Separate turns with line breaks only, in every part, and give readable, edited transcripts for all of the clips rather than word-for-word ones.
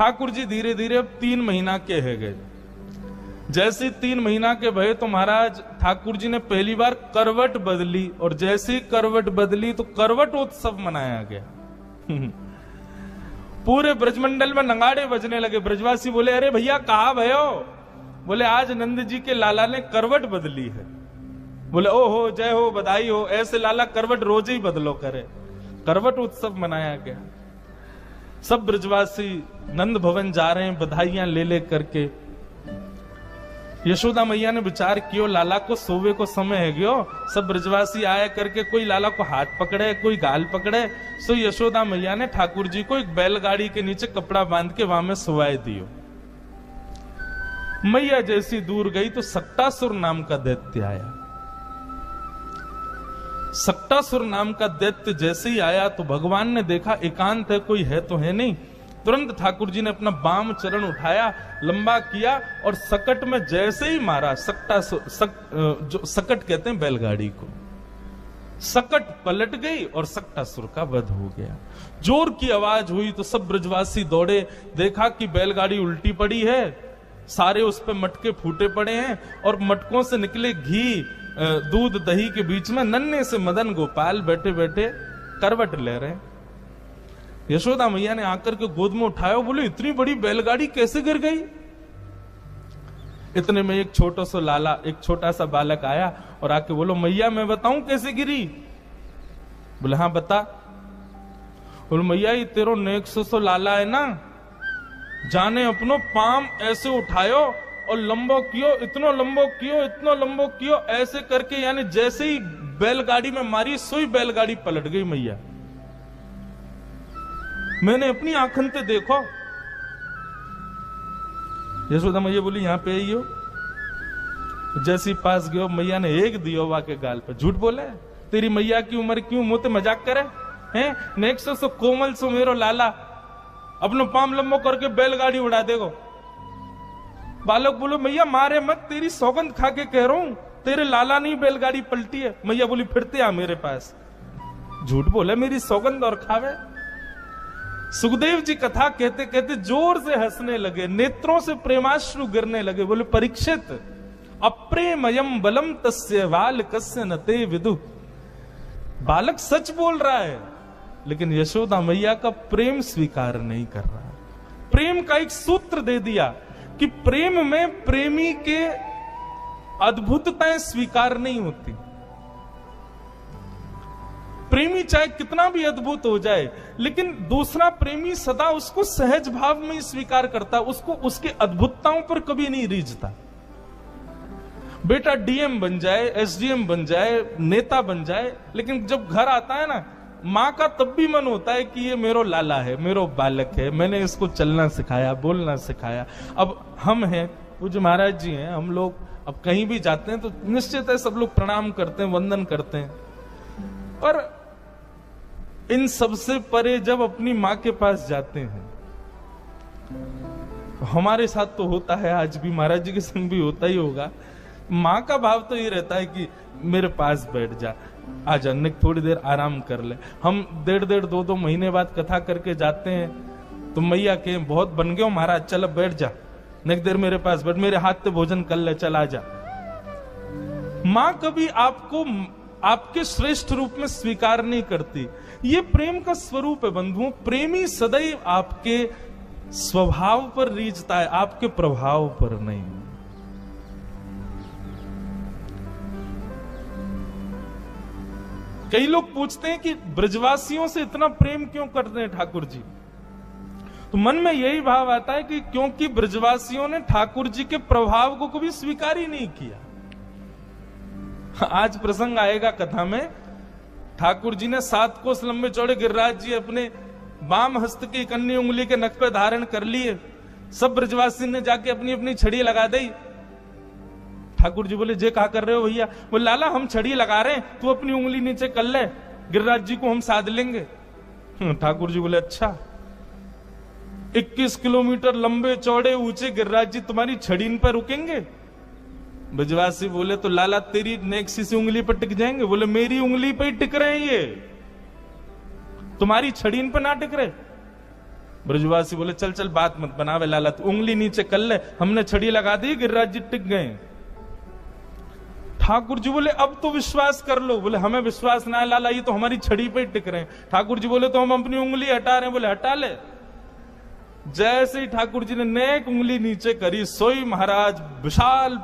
ठाकुर जी धीरे धीरे अब 3 महीना के है गए। जैसे 3 महीना के भये तो महाराज ठाकुर जी ने पहली बार करवट बदली, और जैसे ही करवट बदली तो करवट उत्सव मनाया गया। पूरे ब्रजमंडल में नगाड़े बजने लगे। ब्रजवासी बोले, अरे भैया कहाँ भयो? बोले, आज नंद जी के लाला ने करवट बदली है। बोले, ओ हो, जय हो, बधाई हो। ऐसे लाला करवट रोज ही बदलो करे। करवट उत्सव मनाया गया। सब ब्रजवासी नंद भवन जा रहे हैं बधाइयां ले ले करके। यशोदा मैया ने विचार कियो, लाला को सोवे को समय है गयो। सब ब्रजवासी आया करके, कोई लाला को हाथ पकड़े, कोई गाल पकड़े। सो यशोदा मैया ने ठाकुर जी को एक बैलगाड़ी के नीचे कपड़ा बांध के वहां में सुवाए दियो। मैया जैसी दूर गई तो सक्टासुर नाम का दैत्य आया। सक्टासुर नाम का दैत्य जैसे ही आया तो भगवान ने देखा एकांत है, कोई है तो है नहीं। तुरंत ठाकुर जी ने अपना बाम चरण उठाया, लंबा किया और सकट में जैसे ही मारा, जो सकट कहते हैं बैलगाड़ी को, सकट पलट गई और सक्टासुर का वध हो गया। जोर की आवाज हुई तो सब ब्रजवासी दौड़े, देखा कि बैलगाड़ी उल्टी पड़ी है, सारे उस पे मटके फूटे पड़े हैं और मटकों से निकले घी दूध दही के बीच में नन्हे से मदन गोपाल बैठे बैठे करवट ले रहे। यशोदा मैया ने आकर के गोद में उठाया, बोले, इतनी बड़ी बैलगाड़ी कैसे गिर गई? इतने में एक छोटा सा लाला, एक छोटा सा बालक आया और आके बोलो, मैया मैं बताऊं कैसे गिरी? बोले, हाँ बता। बोले, मैया ये तेरो नेक सो लाला है ना, जाने अपनो पाम ऐसे उठायो और लंबो कियो, इतनो लंबो कियो, इतनो लंबो कियो, ऐसे करके, यानी जैसे ही बैलगाड़ी में मारी सोई बैलगाड़ी पलट गई। मैया मैंने अपनी आंखन से देखो। यशोदा मैया बोली, यहां पे आइयो। जैसी पास गयो, मैया ने एक दियो वाके गाल पे। झूठ बोले, तेरी मैया की उम्र क्यों मुंह ते मजाक करे हैं? नेक्स्ट सो कोमल सो मेरो लाला, अपनो पाम लंबो करके बैलगाड़ी उड़ा देगो। बालक बोलो, मैया मारे मत, तेरी सौगंध खा के कह रहा हूं, तेरे लाला नहीं बैलगाड़ी पलटी है। मैया बोली, फिरते आ मेरे पास। झूठ बोले, मेरी सौगंध और खावे। सुखदेव जी कथा कहते कहते जोर से हंसने लगे, नेत्रों से प्रेमाश्रु गिरने लगे। बोले, परीक्षित, अप्रेमयम बलम तस्य बालकस्य न ते विदु। बालक सच बोल रहा है, लेकिन यशोदा मैया का प्रेम स्वीकार नहीं कर रहा। प्रेम का एक सूत्र दे दिया कि प्रेम में प्रेमी के अद्भुतताएं स्वीकार नहीं होती। प्रेमी चाहे कितना भी अद्भुत हो जाए, लेकिन दूसरा प्रेमी सदा उसको सहज भाव में ही स्वीकार करता, उसको उसके अद्भुतताओं पर कभी नहीं रीझता। बेटा डीएम बन जाए, एसडीएम बन जाए, नेता बन जाए, लेकिन जब घर आता है ना, माँ का तब भी मन होता है कि ये मेरो लाला है, मेरो बालक है, मैंने इसको चलना सिखाया, बोलना सिखाया। अब हम हैं, पूज्य महाराज जी हैं, हम लोग अब कहीं भी जाते हैं तो निश्चित है सब लोग प्रणाम करते हैं, वंदन करते हैं, पर इन सबसे परे जब अपनी माँ के पास जाते हैं, हमारे साथ तो होता है, आज भी महाराज जी के संग भी होता ही होगा, माँ का भाव तो ये रहता है कि मेरे पास बैठ जा, आजा, थोड़ी देर आराम कर ले। हम 1.5 2 महीने बाद कथा करके जाते हैं तो मैया के बहुत बन गए हो महाराज, चल अब बैठ जा, नेक देर मेरे पास बैठ, मेरे हाथ से भोजन कर ले, चल आजा। माँ कभी आपको आपके श्रेष्ठ रूप में स्वीकार नहीं करती। ये प्रेम का स्वरूप है बंधुओं। प्रेमी सदैव आपके स्वभाव पर रीझता है, आपके प्रभाव पर नहीं। कई लोग पूछते हैं कि ब्रजवासियों से इतना प्रेम क्यों करते हैं ठाकुर जी? तो मन में यही भाव आता है कि क्योंकि ब्रजवासियों ने ठाकुर जी के प्रभाव को कभी स्वीकार ही नहीं किया। आज प्रसंग आएगा कथा में, ठाकुर जी ने 7 कोस लंबे चौड़े गिरिराज जी अपने बाम हस्त की कन्नी उंगली के नख पे धारण कर लिए। सब ब्रजवासी ने जाके अपनी अपनी छड़ी लगा दी। ठाकुर जी बोले, जे कहा कर रहे हो भैया? बोले, लाला हम छड़ी लगा रहे हैं, तू अपनी उंगली नीचे कर ले, गिरिराज जी को हम साध लेंगे। ठाकुर जी बोले, अच्छा 21 किलोमीटर लंबे चौड़े ऊंचे गिरिराज जी तुम्हारी छड़ी पर रुकेंगे? ब्रजवासी बोले, तो लाला तेरी नेक्सी सी उंगली पर टिक जाएंगे? बोले, मेरी उंगली पर ही टिक रहे हैं ये, तुम्हारी छड़ी पर ना टिक रहे। ब्रजवासी बोले चल चल बात मत बनावे लाला, तू उंगली नीचे कर ले, हमने छड़ी लगा दी, गिरिराज जी टिक गए। ठाकुर जी बोले अब तो विश्वास कर लो। बोले हमें विश्वास ना है लाला, ये तो हमारी छड़ी पे टिक रहे हैं। ठाकुर जी बोले तो हम अपनी उंगली हटा रहे हैं। बोले हटा ले। जैसे ही ठाकुर जी ने नेक उंगली नीचे करी, सोई महाराज विशाल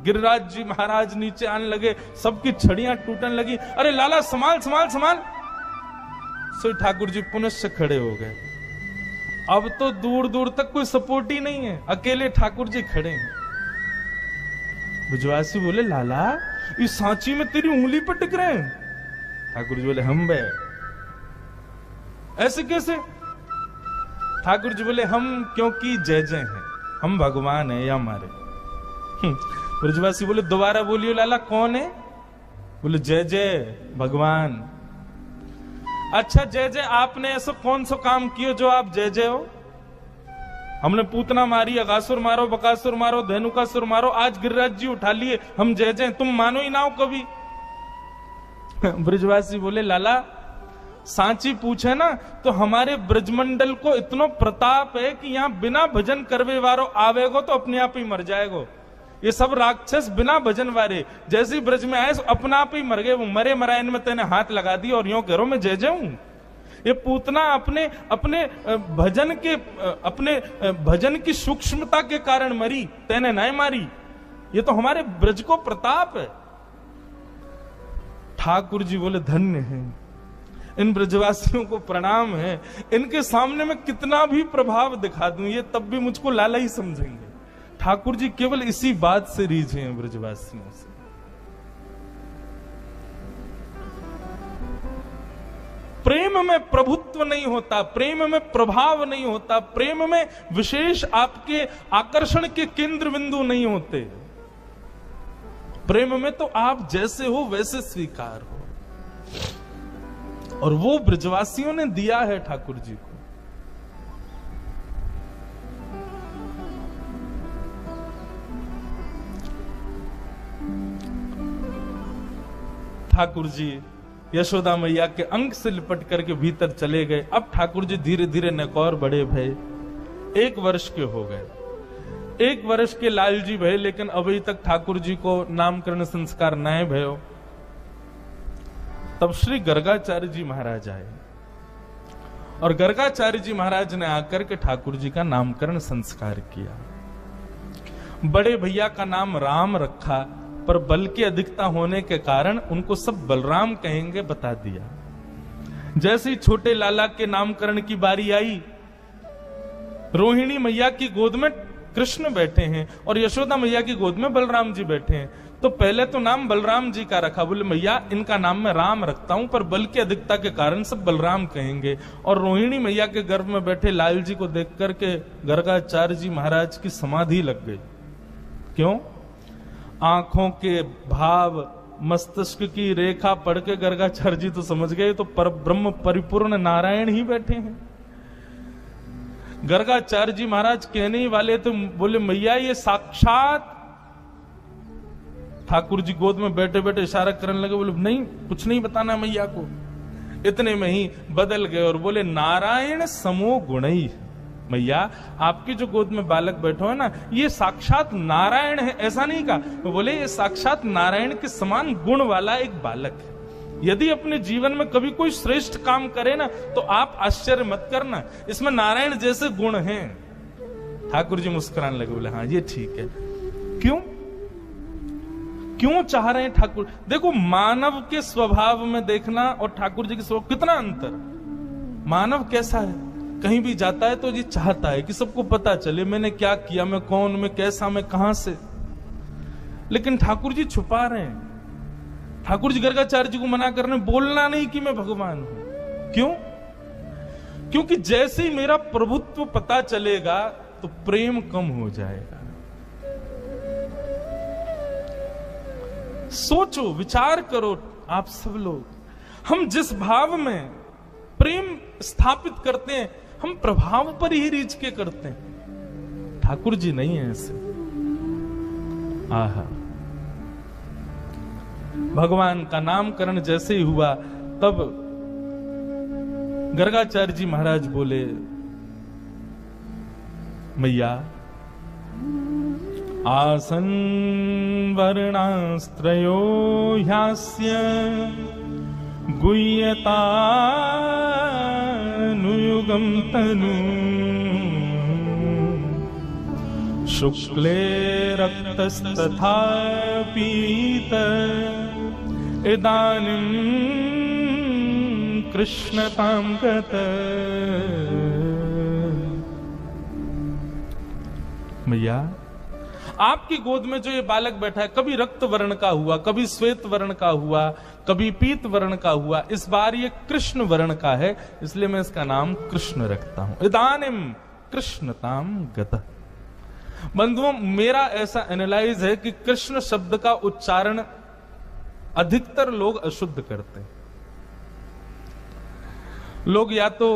गिरिराज जी महाराज नीचे आने लगे, सबकी छड़ियां टूटने लगी। अरे लाला संभाल संभाल संभाल। सोई ठाकुर जी पुनश्च खड़े हो गए। अब तो दूर दूर तक कोई सपोर्ट ही नहीं है, अकेले ठाकुर जी खड़े हैं। ब्रजवासी बोले लाला इस सांची में तेरी उंगली पर टिक रहे हैं। ठाकुर जी बोले हम बे ऐसे कैसे? ठाकुर जी बोले हम क्योंकि जय जय हैं, हम भगवान है या हमारे। ब्रजवासी बोले दोबारा बोलियो लाला कौन है? बोले जय जय भगवान। अच्छा जय जय, आपने ऐसा कौन सा काम किया जो आप जय जय हो? हमने पूतना मारी, अगासुर मारो, बकासुर मारो, धेनुकासुर मारो, आज गिरिराज जी उठा लिए, हम जय जय, तुम मानो ही ना हो कभी। ब्रजवासी बोले लाला सांची पूछे ना तो हमारे ब्रजमंडल को इतना प्रताप है कि यहाँ बिना भजन करवे वारो आवेगो तो अपने आप ही मर जाएगो। ये सब राक्षस बिना भजन वारे जैसे ब्रज में आए अपना आप ही मर गए। वो मरे मरायन में तेने हाथ लगा दी और यूं करो मैं जय जाऊं। ये पूतना अपने अपने भजन की सूक्ष्मता के कारण मरी, तेने नहीं मारी। ये तो हमारे ब्रज को प्रताप है। ठाकुर जी बोले धन्य है, इन ब्रजवासियों को प्रणाम है, इनके सामने मैं कितना भी प्रभाव दिखा दूं ये तब भी मुझको लाला ही समझेंगे। ठाकुर जी केवल इसी बात से रीझे हैं ब्रजवासियों से। प्रेम में प्रभुत्व नहीं होता, प्रेम में प्रभाव नहीं होता, प्रेम में विशेष आपके आकर्षण के केंद्र बिंदु नहीं होते। प्रेम में तो आप जैसे हो वैसे स्वीकार हो, और वो ब्रजवासियों ने दिया है ठाकुर जी को। ठाकुर जी यशोदा मैया के अंग से लिपट करके भीतर चले गए। अब ठाकुर जी धीरे धीरे नकौर बड़े भय, 1 वर्ष के हो गए। 1 वर्ष के लाल जी भय, लेकिन अभी तक ठाकुर जी को नामकरण संस्कार नए भयो। तब श्री गर्गाचार्य जी महाराज आए और गर्गाचार्य जी महाराज ने आकर के ठाकुर जी का नामकरण संस्कार किया। बड़े भैया का नाम राम रखा, पर बल की अधिकता होने के कारण उनको सब बलराम कहेंगे बता दिया। जैसे ही छोटे लाला के नामकरण की बारी आई, रोहिणी मैया की गोद में कृष्ण बैठे हैं और यशोदा मैया की गोद में बलराम जी बैठे हैं। तो पहले तो नाम बलराम जी का रखा। बोले मैया इनका नाम मैं राम रखता हूं, पर बल की अधिकता के कारण सब बलराम कहेंगे। और रोहिणी मैया के गर्भ में बैठे लाल जी को देख करके गर्गाचार्य जी महाराज की समाधि लग गई। क्यों? आंखों के भाव, मस्तिष्क की रेखा पढ़ के गर्गाचार्य जी तो समझ गए तो पर ब्रह्म परिपूर्ण नारायण ही बैठे हैं। गर्गाचार्य जी महाराज कहने ही वाले तो बोले मैया ये साक्षात, ठाकुर जी गोद में बैठे बैठे इशारा करने लगे। बोले नहीं कुछ नहीं बताना मैया को। इतने में ही बदल गए और बोले नारायण समो गुणई। मैया आपकी जो गोद में बालक बैठो है ना, ये साक्षात नारायण है। ऐसा नहीं कहा, वो बोले ये साक्षात नारायण के समान गुण वाला एक बालक है। यदि अपने जीवन में कभी कोई श्रेष्ठ काम करे ना तो आप आश्चर्य मत करना, इसमें नारायण जैसे गुण हैं। ठाकुर जी मुस्कुराने लगे, बोले हाँ ये ठीक है। क्यों क्यों चाह रहे हैं ठाकुर? देखो मानव के स्वभाव में देखना और ठाकुर जी के स्वभाव कितना अंतर। मानव कैसा है, कहीं भी जाता है तो ये चाहता है कि सबको पता चले मैंने क्या किया, मैं कौन, मैं कैसा, मैं कहां से। लेकिन ठाकुर जी छुपा रहे हैं। ठाकुर जी गर्गाचार्य जी को मना कर रहे हैं, बोलना नहीं कि मैं भगवान हूं। क्यों? क्योंकि जैसे ही मेरा प्रभुत्व पता चलेगा तो प्रेम कम हो जाएगा। सोचो, विचार करो आप सब लोग, हम जिस भाव में प्रेम स्थापित करते हैं हम प्रभाव पर ही रीच के करते हैं। ठाकुर जी नहीं है ऐसे। आहा, भगवान का नामकरण जैसे ही हुआ तब गर्गाचार्य जी महाराज बोले मैया आसन वर्णास्त्रयो ह्यास्य गुह्यतानुयुगं तनु शुक्ले रक्तस्तथा पीत इदानीं कृष्णतां गत। मैया आपकी गोद में जो ये बालक बैठा है, कभी रक्त वर्ण का हुआ, कभी श्वेत वर्ण का हुआ, कभी पीत वर्ण का हुआ, इस बार ये कृष्ण वर्ण का है, इसलिए मैं इसका नाम कृष्ण रखता हूं। इदानीम कृष्णताम गतः। बंधुओं, मेरा ऐसा एनालाइज है कि कृष्ण शब्द का उच्चारण अधिकतर लोग अशुद्ध करते हैं। लोग या तो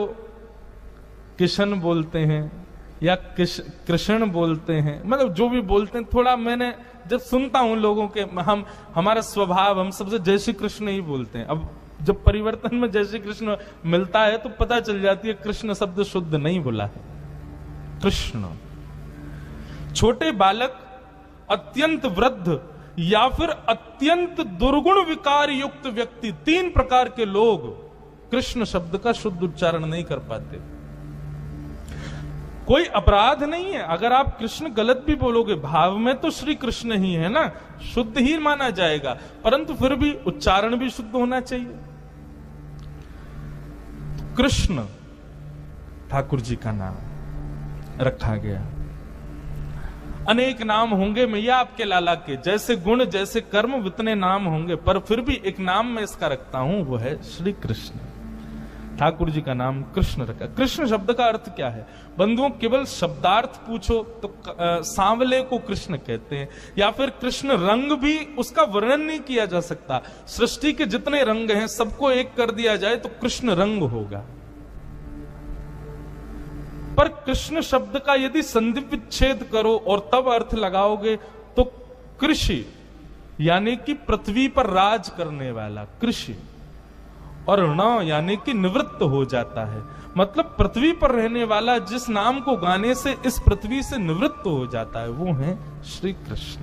किशन बोलते हैं या कृष्ण बोलते हैं, मतलब जो भी बोलते हैं। थोड़ा मैंने जब सुनता हूं लोगों के, हमारा स्वभाव, हम सबसे जय श्री कृष्ण ही बोलते हैं। अब जब परिवर्तन में जय श्री कृष्ण मिलता है तो पता चल जाती है कृष्ण शब्द शुद्ध नहीं बोला है। कृष्ण, छोटे बालक, अत्यंत वृद्ध या फिर अत्यंत दुर्गुण विकार युक्त व्यक्ति, 3 प्रकार के लोग कृष्ण शब्द का शुद्ध उच्चारण नहीं कर पाते। कोई अपराध नहीं है अगर आप कृष्ण गलत भी बोलोगे, भाव में तो श्री कृष्ण ही है ना, शुद्ध ही माना जाएगा, परंतु फिर भी उच्चारण भी शुद्ध होना चाहिए। कृष्ण ठाकुर जी का नाम रखा गया। अनेक नाम होंगे मैया आपके लाला के, जैसे गुण जैसे कर्म उतने नाम होंगे, पर फिर भी एक नाम मैं इसका रखता हूं, वो है श्री कृष्ण। ठाकुर जी का नाम कृष्ण रखा। कृष्ण शब्द का अर्थ क्या है बंधुओं? केवल शब्दार्थ पूछो तो सांवले को कृष्ण कहते हैं, या फिर कृष्ण रंग भी उसका वर्णन नहीं किया जा सकता। सृष्टि के जितने रंग हैं सबको एक कर दिया जाए तो कृष्ण रंग होगा। पर कृष्ण शब्द का यदि संधि विच्छेद करो और तब अर्थ लगाओगे तो कृषि, यानी कि पृथ्वी पर राज करने वाला कृषि, और न यानी कि निवृत्त हो जाता है, मतलब पृथ्वी पर रहने वाला जिस नाम को गाने से इस पृथ्वी से निवृत्त हो जाता है, वो है श्री कृष्ण।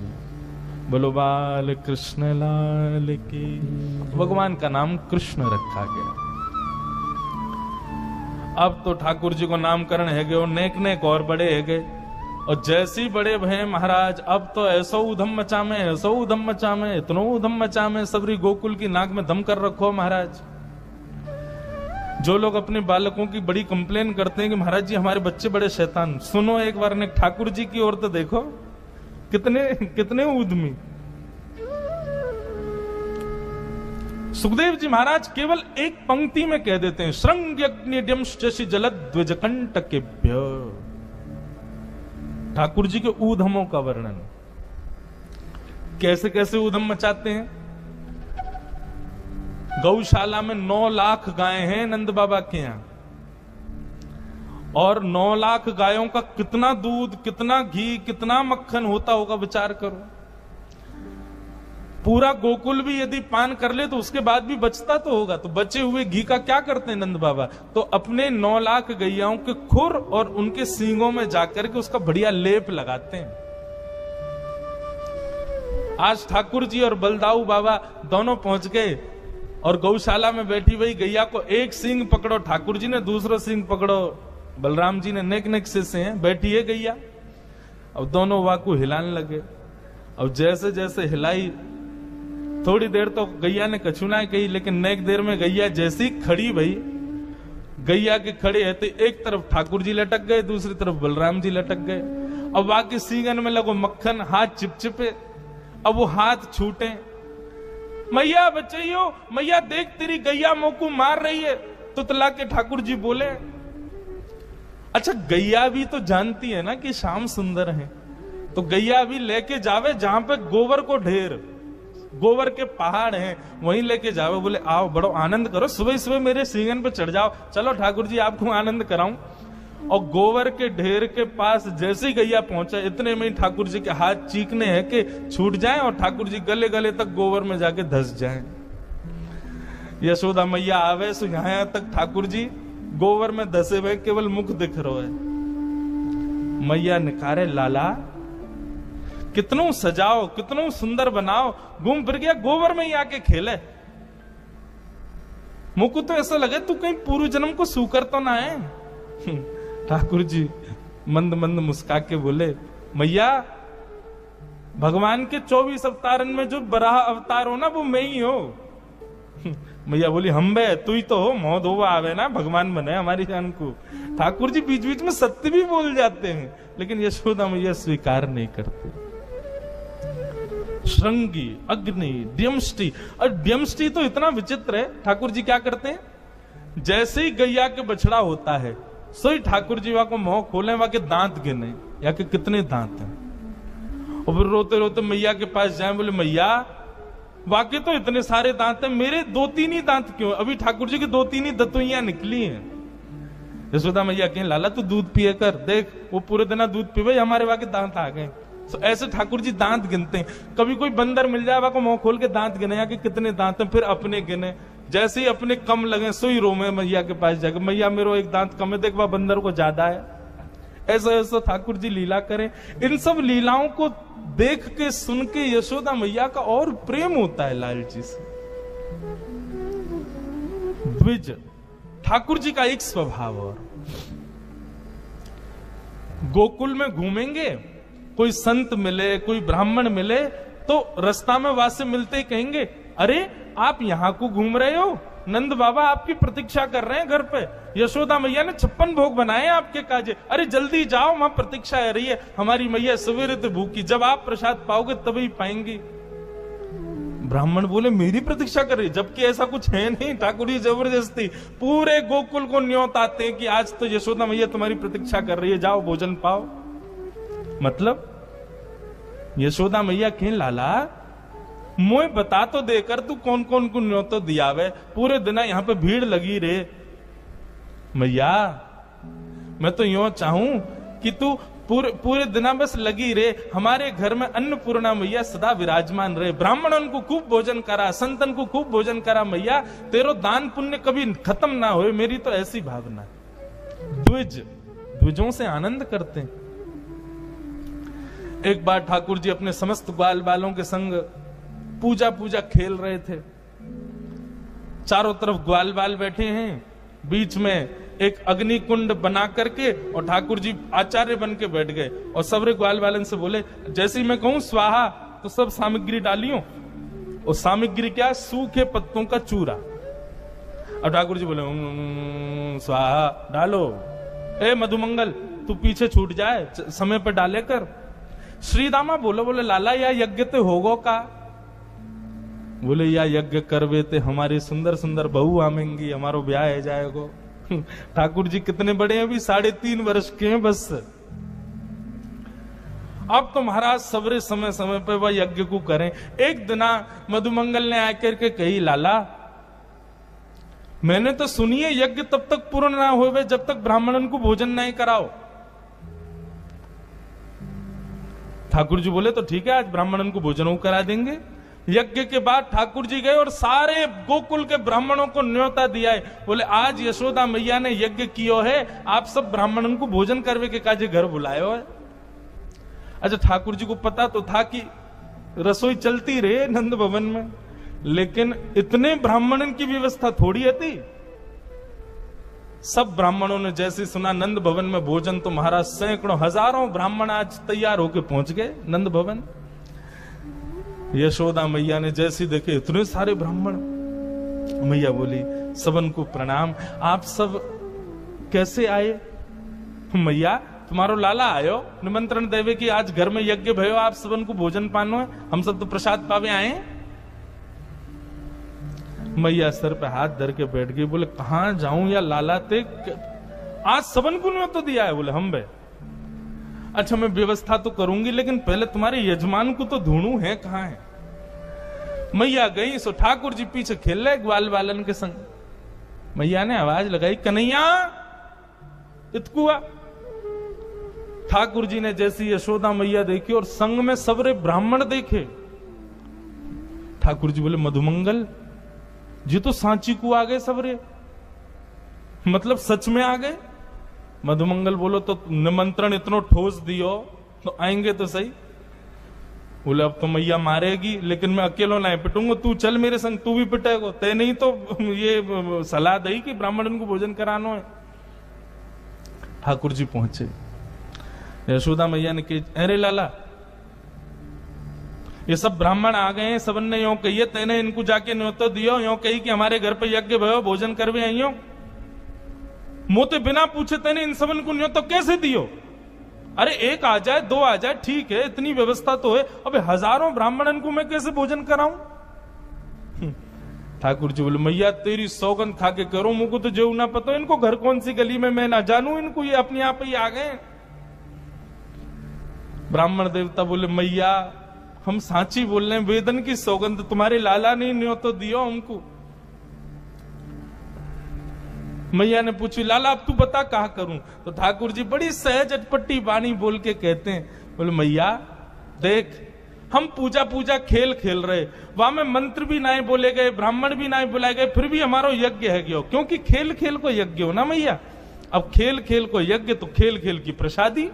बोलो बाल कृष्ण लाल की। भगवान का नाम कृष्ण रखा गया। अब तो ठाकुर जी को नामकरण है गए, नेक नेक और बड़े है गए, और जैसे ही बड़े भय महाराज, अब तो ऐसो उधम मचा में, ऐसो उधम मचा में, इतनो उधम मचा में, सबरी गोकुल की नाक में दम कर रखो महाराज। जो लोग अपने बालकों की बड़ी कंप्लेन करते हैं कि महाराज जी हमारे बच्चे बड़े शैतान, सुनो एक बार ने ठाकुर जी की ओर तो देखो, कितने उद्यमी। सुखदेव जी महाराज केवल एक पंक्ति में कह देते हैं, श्रृंग्यग्निड्यम शशि जलद्विजकंटकेभ्य। ठाकुर जी के ऊधमों का वर्णन, कैसे कैसे ऊधम मचाते हैं। गौशाला में 9 लाख गायें हैं नंद बाबा के यहां, और 9 लाख गायों का कितना दूध, कितना घी, कितना मक्खन होता होगा, विचार करो। पूरा गोकुल भी यदि पान कर ले तो उसके बाद भी बचता तो होगा, तो बचे हुए घी का क्या करते हैं नंद बाबा? तो अपने 9 लाख गैयाओं के खुर और उनके सींगों में जाकर के उसका बढ़िया लेप लगाते हैं। आज ठाकुर जी और बलदाऊ बाबा दोनों पहुंच गए और गौशाला में बैठी हुई गैया को एक सींग पकड़ो ठाकुर जी ने, दूसरा सींग पकड़ो बलराम जी ने, नेक नेक से हैं, बैठी है गैया। अब दोनों वाकू हिलाने लगे। अब जैसे जैसे हिलाई, थोड़ी देर तो गैया ने कछुनाएं कही, लेकिन नेक देर में गैया जैसी खड़ी भई, गैया के खड़े है तो एक तरफ ठाकुर जी लटक गए, दूसरी तरफ बलराम जी लटक गए। अब बाकी सींगन में लगो मक्खन, हाथ चिपचिपे। अब वो हाथ छूटे, मैया बचाइयो, मैया देख तेरी गैया मोकू मार रही है। तो तला के ठाकुर जी बोले, अच्छा गैया भी तो जानती है ना कि श्याम सुंदर है, तो गैया भी लेके जावे जहां पे गोबर को ढेर, गोबर के पहाड़ हैं, वहीं लेके जावे। बोले आओ बड़ो आनंद करो, सुबह सुबह मेरे सींगन पे चढ़ जाओ, चलो ठाकुर जी आपको आनंद कराऊं। और गोबर के ढेर के पास जैसे ही गैया पहुंचा, इतने में ही ठाकुर जी के हाथ चीखने हैं कि छूट जाएं और ठाकुर जी गले गले तक गोबर में जाके धस जाएं। यशोदा मैया आवे सो यहां तक ठाकुर जी गोबर में धसे हुए केवल मुख दिख रहा है। मैया ने कहा, रे लाला कितनों सजाओ, कितनों सुंदर बनाओ, घूम फिर गया गोबर में ही आके खेले। मुझको तो ऐसा लगे तू कहीं पूर्व जन्म को सूकर तो ना है। ठाकुर जी मंद मंद मुस्का के बोले, मैया भगवान के 24 अवतारन में जो बराह अवतार हो ना वो मैं ही हो। मैया बोली, हम बे तू ही तो हो, मौत होवा आवे ना भगवान बने हमारी जान को। ठाकुर जी बीच बीच में सत्य भी बोल जाते हैं, लेकिन यशोदा मैया स्वीकार नहीं करते। श्रृंगी, अग्नि, द्यमष्टि, और द्यमष्टि तो इतना विचित्र है। ठाकुर जी क्या करते हैं, जैसे ही गैया के बछड़ा होता है सोई ठाकुर जी वहां को मुंह खोले, वहां के दांत गिने या के कितने दांत हैं, और फिर रोते रोते मैया के पास जाए, बोले मैया वाकई तो इतने सारे दांत हैं, मेरे 2-3 ही दांत क्यों? अभी ठाकुर जी की 2-3 ही दतुइयां निकली हैं। यशोदा मैया कहें, लाला तू दूध पिए कर, देख वो पूरे दिन दूध पीवे, हमारे वहां के दांत आ गए। तो ऐसे ठाकुर जी दांत गिनते हैं। कभी कोई बंदर मिल जाए, को मुंह खोल के दांत गिने, या कि कितने दांत हैं, फिर अपने गिने। जैसे ही अपने कम लगे सोई रोमे मैया के पास जाकर, मैया मेरे एक दांत कम है, देख वह बंदर को ज्यादा है। ऐसा ऐसा ठाकुर जी लीला करें। इन सब लीलाओं को देख के सुन के यशोदा मैया का और प्रेम होता है लाल जी से। द्विज ठाकुर जी का एक स्वभाव, और गोकुल में घूमेंगे, कोई संत मिले, कोई ब्राह्मण मिले, तो रास्ता में वासे मिलते ही कहेंगे, अरे आप यहां को घूम रहे हो, नंद बाबा आपकी प्रतीक्षा कर रहे हैं घर पे, यशोदा मैया ने 56 भोग बनाए आपके काजे, अरे जल्दी जाओ वहां प्रतीक्षा है रही है, हमारी मैया सवेरे तो भूखी, जब आप प्रसाद पाओगे तभी पाएंगी। ब्राह्मण बोले, मेरी प्रतीक्षा कर रही, जबकि ऐसा कुछ है नहीं। ठाकुर जी जबरदस्ती पूरे गोकुल को न्योत आते हैं कि आज तो यशोदा मैया तुम्हारी प्रतीक्षा कर रही है, जाओ भोजन पाओ। मतलब यशोदा मैया कहें, लाला मोए बता तो देकर तू कौन कौन को न्योतो दियावे, पूरे दिन यहाँ पे भीड़ लगी रे। मैया मैं तो यूं चाहूं कि तू पूरे दिन बस लगी रे, हमारे घर में अन्नपूर्णा मैया सदा विराजमान रहे, ब्राह्मणों को खूब भोजन करा, संतन को खूब भोजन करा, मैया तेरो दान पुण्य कभी खत्म ना हो, मेरी तो ऐसी भावना है। द्विजों से आनंद करते हैं। एक बार ठाकुर जी अपने समस्त ग्वाल बालों के संग पूजा खेल रहे थे। चारों तरफ ग्वाल बाल बैठे हैं, बीच में एक अग्नि कुंड बना करके, और ठाकुर जी आचार्य बन के बैठ गए, और सबरे ग्वाल बालन से बोले, जैसे ही मैं कहूं स्वाहा तो सब सामग्री डालियो, और सामग्री क्या, सूखे पत्तों का चूरा। अब ठाकुर जी बोले स्वाहा डालो, ए मधुमंगल तू पीछे छूट जाए, समय पर डाले कर। श्रीदामा बोले लाला या यज्ञ ते होगो का? बोले या यज्ञ करवे ते हमारी सुंदर सुंदर बहू आमेंगी, हमारो ब्याह है जाएगो। ठाकुर जी कितने बड़े हैं, अभी 3.5 वर्ष के हैं बस। अब तो महाराज सवरे समय समय पे वह यज्ञ को करें। एक दिना मधुमंगल ने आकर के कही, लाला मैंने तो सुनी है यज्ञ तब तक पूर्ण ना होवे जब तक ब्राह्मणन को भोजन नहीं कराओ। ठाकुर जी बोले तो ठीक है, आज ब्राह्मणन को भोजन करा देंगे। यज्ञ के बाद ठाकुर जी गए और सारे गोकुल के ब्राह्मणों को न्योता दिया है। बोले आज यशोदा मैया ने यज्ञ कियो है, आप सब ब्राह्मणों को भोजन करवे के काजे घर बुलायो है। अच्छा ठाकुर जी को पता तो था कि रसोई चलती रहे नंद भवन में, लेकिन इतने ब्राह्मणन की व्यवस्था थोड़ी थी। सब ब्राह्मणों ने जैसे सुना नंद भवन में भोजन, तो महाराज सैकड़ों हजारों ब्राह्मण आज तैयार होके पहुंच गए नंद भवन। यशोदा मैया ने जैसे देखे इतने सारे ब्राह्मण, मैया बोली सबन को प्रणाम, आप सब कैसे आए? मैया तुम्हारो लाला आयो निमंत्रण देवे कि आज घर में यज्ञ भयो, आप सबन को भोजन पानो है, हम सब तो प्रसाद पावे आए। मैया सर पे हाथ धर के बैठ गई। बोले कहां जाऊं या लाला ते, आज सबन को न्योता दिया है। बोले हम बे, अच्छा मैं व्यवस्था तो करूंगी, लेकिन पहले तुम्हारे यजमान को तो ढूंढूं है कहां है। मैया गई सो ठाकुर जी पीछे खेल रहे ग्वाल बालन के संग। मैया ने आवाज लगाई, कन्हैया इतकुआ। ठाकुर जी ने जैसी यशोदा मैया देखी और संग में सबरे ब्राह्मण देखे, ठाकुर जी बोले मधुमंगल जी तो सांची को आ गए सबरे, मतलब सच में आ गए। मधुमंगल बोलो तो निमंत्रण इतनो ठोस दियो तो आएंगे तो सही। बोले अब तो मैया मारेगी, लेकिन मैं अकेलो ना पिटूंगा, तू चल मेरे संग, तू भी पिटेगो, ते नहीं तो ये सलाह दी कि ब्राह्मण को भोजन करानो है। ठाकुर जी पहुंचे, यशोदा मैया ने कही, अरे लाला ये सब ब्राह्मण आ गए हैं, सबन ने यो कही, तेने इनको जाके न्योतो दियो, यो कही कि हमारे घर पे यज्ञ भयो, भोजन करवे आइयो। मोते बिना पूछे तेने इन सबन को न्योतो कैसे दियो? अरे एक आ जाए, दो आ जाए, ठीक है, इतनी व्यवस्था तो है, अबे हजारों ब्राह्मणन को मैं कैसे भोजन कराऊं? ठाकुर जी बोले, मैया तेरी सौगंध खा के करो, मुझको तो जो ना पता इनको घर कौन सी गली में मैं ना जानू, इनको ये अपने आप ही आ गए। ब्राह्मण देवता बोले, मैया हम सांची बोल रहे हैं, वेदन की सौगंध, तुम्हारे लाला ने न्योतो दियो हमको। मैया ने पूछी, लाला अब तू बता कहा करूं? तो ठाकुर जी बड़ी सहज अटपटी वाणी बोल के कहते हैं, बोले मैया देख, हम पूजा पूजा खेल खेल रहे, वहां में मंत्र भी नहीं बोले गए, ब्राह्मण भी नहीं बुलाए गए, फिर भी हमारा यज्ञ है गयो, क्योंकि खेल खेल को यज्ञ हो ना मैया। अब खेल खेल को यज्ञ तो खेल खेल की प्रसादी।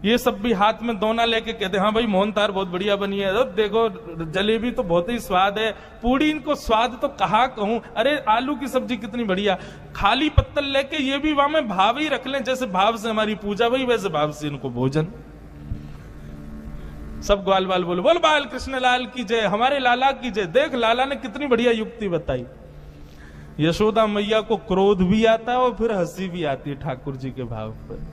ये सब भी हाथ में दोना लेके कहते, हाँ भाई मोहन तार बहुत बढ़िया बनी है, देखो जलेबी तो बहुत ही स्वाद है, पूड़ी इनको स्वाद तो कहा कहूं, अरे आलू की सब्जी कितनी बढ़िया, खाली पत्तल लेके ये भी वहां में भाव ही रख लें, जैसे भाव से हमारी पूजा भाई वैसे भाव से इनको भोजन। सब ग्वाल बाल बोलो, बोल बाल कृष्ण लाल की जय, हमारे लाला की जय। देख लाला ने कितनी बढ़िया युक्ति बताई। यशोदा मैया को क्रोध भी आता है और फिर हंसी भी आती है ठाकुर जी के भाव पर।